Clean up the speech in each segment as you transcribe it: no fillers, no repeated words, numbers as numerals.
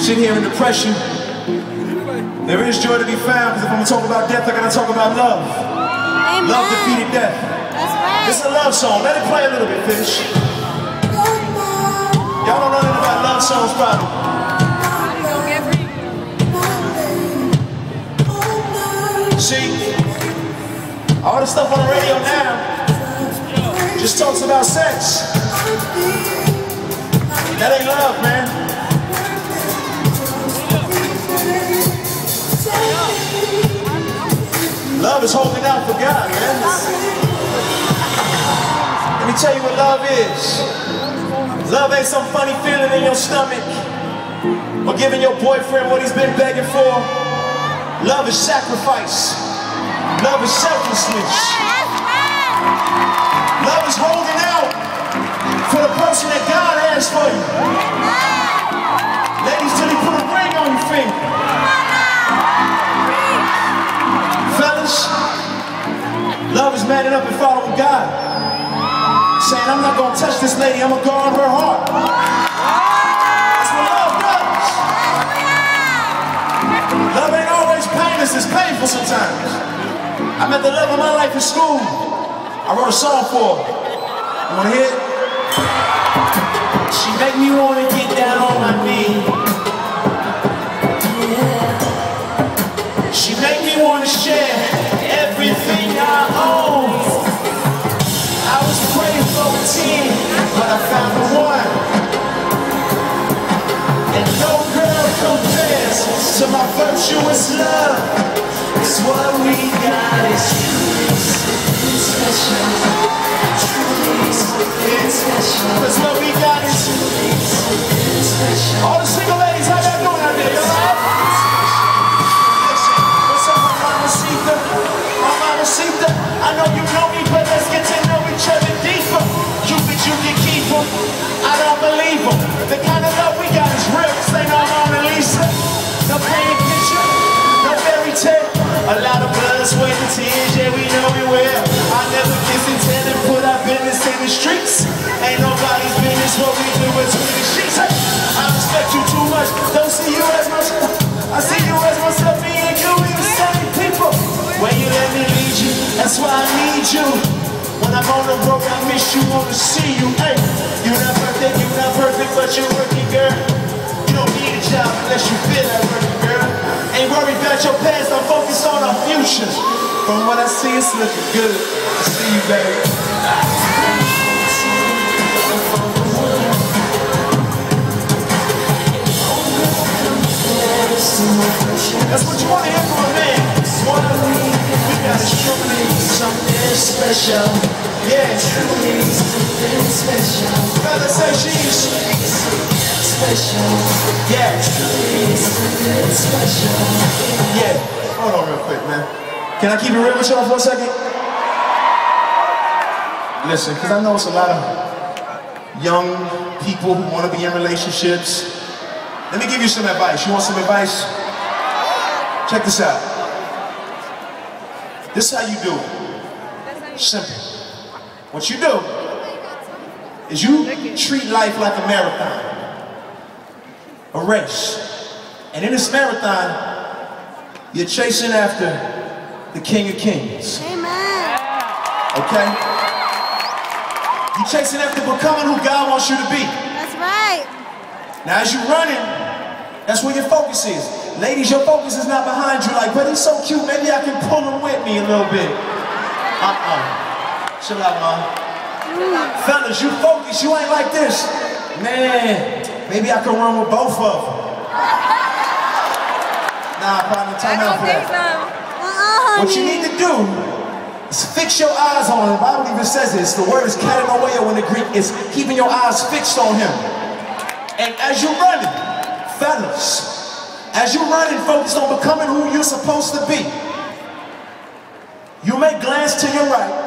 Sit here in depression. There is joy to be found, because if I'm gonna talk about death, I gotta talk about love. Amen. Love defeated death. That's right. It's a love song. Let it play a little bit, Fish. Y'all don't know nothing about love songs, probably. See, all the stuff on the radio now just talks about sex. That ain't love, man. Love is holding out for God, man. Let me tell you what love is. Love ain't some funny feeling in your stomach or giving your boyfriend what he's been begging for. Love is sacrifice. Love is selflessness. Love is holding out for the person that God has for you. Ladies, till he put a ring on your finger. Fellas, love is manning up and following God. Saying, I'm not going to touch this lady, I'm going to guard her heart. That's what love does. Love ain't always painless, it's painful sometimes. I met the love of my life in school. I wrote a song for her. You wanna hear it? She make me wanna get down on my knee. She make me wanna share everything I own. I was praying for a 10, but I found the one. And no girl compares to my virtuous love. It's what we got is truly something special. Truly something special. It's what we got is truly something special. All the single ladies, how y'all doing out there? Y'all right? Listen, what's up, my mamacita? My mamacita, I know you know me, but let's get to know each other deeper. Cupid, you can keep them. I don't believe them. The kind of love we got is real. This ain't no Mona Lisa. No painted picture. No fairy tale. A lot of blood, sweat, and tears, yeah, we know it well. I never kiss and tell and put our business in the streets. Ain't nobody's business what we do between the sheets. Hey, I respect you too much, don't see you as myself. I see you as myself, me and you, we the same people. When you let me lead you, that's why I need you. When I'm on the road, I miss you, wanna see you. Hey, you're not perfect, but you're working, girl. You don't need a job unless you feel that working, girl. Ain't worried about your past, I'm focused on our future. From what I see, it's looking good. I see you, baby. That's what you want to hear from a man. We got truly something special. Yeah, truly something special. Fellas say she's special. Yeah, truly something special. Yeah, hold on real quick, man. Can I keep it real with y'all for a second? Listen, because I know it's a lot of young people who want to be in relationships. Let me give you some advice. You want some advice? Check this out. This is how you do it. Simple. What you do is you treat life like a marathon, a race. And in this marathon, you're chasing after the King of Kings. Amen. Okay? You're chasing after becoming who God wants you to be. That's right. Now as you're running, that's where your focus is. Ladies, your focus is not behind you like, but he's so cute, maybe I can pull him with me a little bit. Chill out, man. Fellas, you focus, you ain't like this. Man, maybe I can run with both of them. Nah, partner, time out for that. What you need to do is fix your eyes on him. The Bible even says this. The word is katanoia in the Greek. It's keeping your eyes fixed on him. And as you're running, fellas, as you're running, focused on becoming who you're supposed to be, you may glance to your right.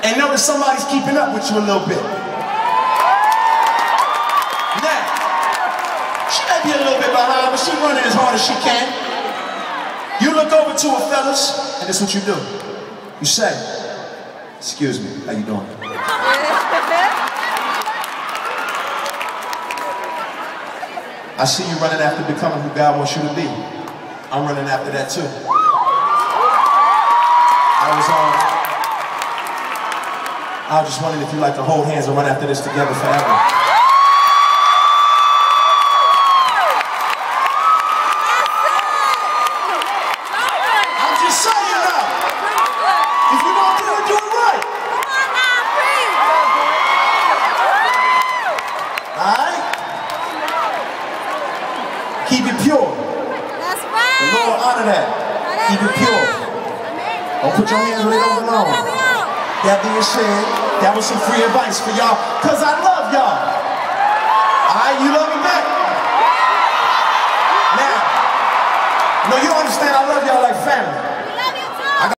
And notice somebody's keeping up with you a little bit. Now, she may be a little bit behind, but she's running as hard as she can. You look over to her, fellas, and this is what you do. You say, "Excuse me, how you doing?" I see you running after becoming who God wants you to be. I'm running after that too. I was just wondering if you'd like to hold hands and run after this together forever. I'm just saying now. If you don't do it, do it right. Alright? Keep it pure. That's right. The Lord will honor that. Keep it pure. Don't put your hands where they don't belong. That being said, that was some free advice for y'all, because I love y'all. Alright, you love me back? Now, no, you understand I love y'all like family.